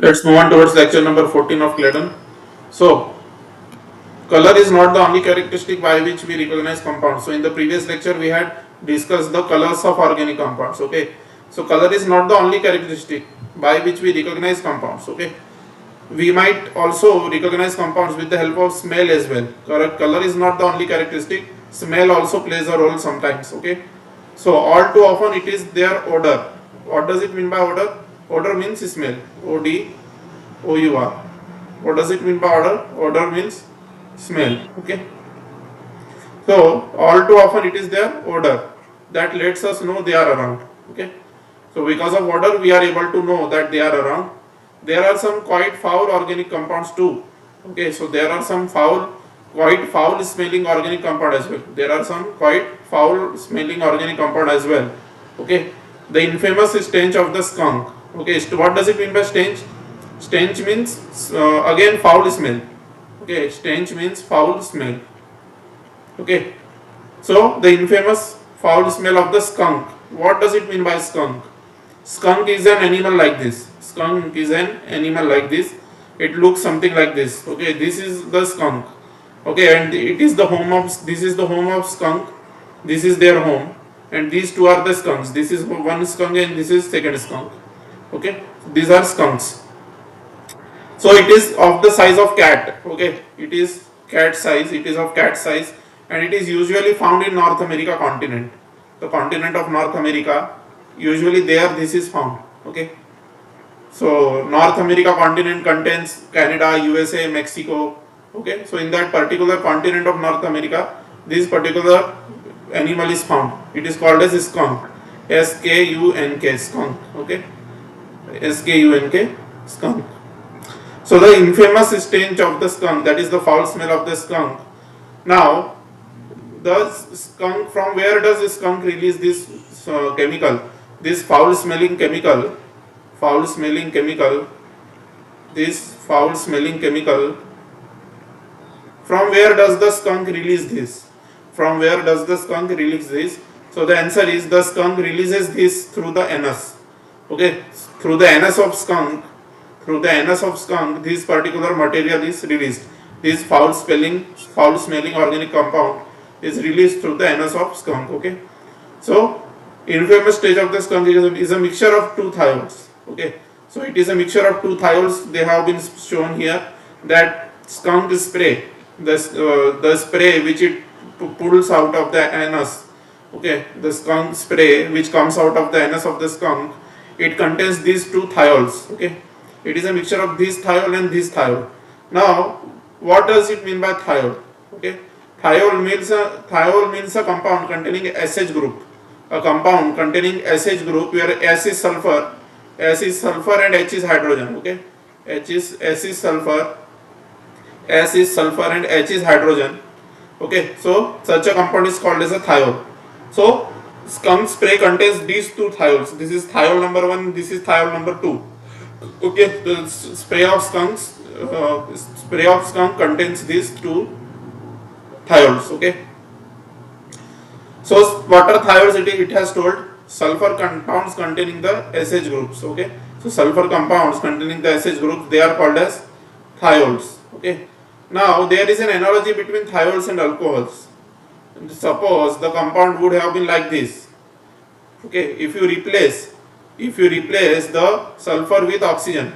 Let's move on towards lecture number 14 of Clayden. So, color is not the only characteristic by which we recognize compounds. So, in the previous lecture, we had discussed the colors of organic compounds. Okay. So, color is not the only characteristic by which we recognize compounds. Okay. We might also recognize compounds with the help of smell as well. Correct. Color is not the only characteristic. Smell also plays a role sometimes. Okay. So, all too often it is their odor. What does it mean by odor? Odor means smell. ODOUR. What does it mean by odor? Odor means smell. Okay. So all too often it is their odor that lets us know they are around. Okay. So because of odor we are able to know that they are around. There are some quite foul organic compounds too. Okay. So there are some quite foul smelling organic compound as well. There are some quite foul smelling organic compound as well. Okay. The infamous stench of the skunk. Okay. What does it mean by stench? Stench means again foul smell. Okay. Stench means foul smell. Okay. So the infamous foul smell of the skunk. What does it mean by skunk? Skunk is an animal like this. Skunk is an animal like this. It looks something like this. Okay. This is the skunk. Okay. And it is the home of. This is the home of skunk. This is their home. And these two are the skunks. This is one skunk and this is second skunk. Okay. These are skunks. So it is of the size of cat. Okay. It is cat size. It is of cat size. And it is usually found in North America continent. The continent of North America, usually there this is found. Okay. So North America continent contains Canada, USA, Mexico. Okay. So in that particular continent of North America, this particular animal is found. It is called as skunk. SKUNK, skunk. Okay. SKUNK, skunk. So the infamous stench of the skunk, that is the foul smell of the skunk. Now, the skunk, from where does the skunk release this chemical? This foul smelling chemical, this foul smelling chemical. From where does the skunk release this? From where does the skunk release this? So the answer is the skunk releases this through the anus. Okay, through the anus of skunk. Through the anus of skunk, this particular material is released. This foul smelling organic compound is released through the anus of skunk. Okay. So, infamous stage of the skunk is a mixture of two thiols. Okay. So it is a mixture of two thiols. They have been shown here that skunk spray, the spray which it pulls out of the anus. Okay. The skunk spray which comes out of the anus of the skunk, it contains these two thiols. Okay. It is a mixture of this thiol and this thiol. Now, what does it mean by thiol? Okay, thiol means a compound containing SH group. A compound containing SH group where S is sulfur and H is hydrogen. Okay, S is sulfur and H is hydrogen. Okay, so such a compound is called as a thiol. So skunk spray contains these two thiols. This is thiol number 1. This is thiol number 2. Okay, the spray of skunk contains these two thiols. Okay, so what are thiols? It has told sulfur compounds containing the SH groups. Okay, so sulfur compounds containing the SH groups, they are called as thiols. Okay, now there is an analogy between thiols and alcohols. Suppose the compound would have been like this. Okay, if you replace the sulfur with oxygen,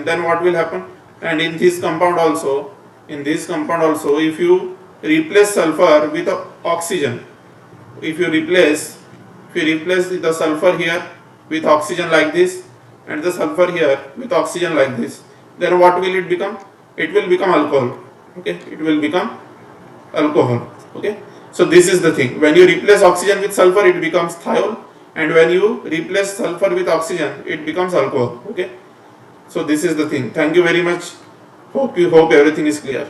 then what will happen? And in this compound also, if you replace sulfur with oxygen, if you replace the sulfur here with oxygen like this and the sulfur here with oxygen like this, then what will it become? It will become alcohol. Okay, it will become alcohol. Okay, so this is the thing. When you replace oxygen with sulfur, it becomes thiol, and when you replace sulfur with oxygen, it becomes alcohol. Okay, so this is the thing. Thank you very much. Hope everything is clear.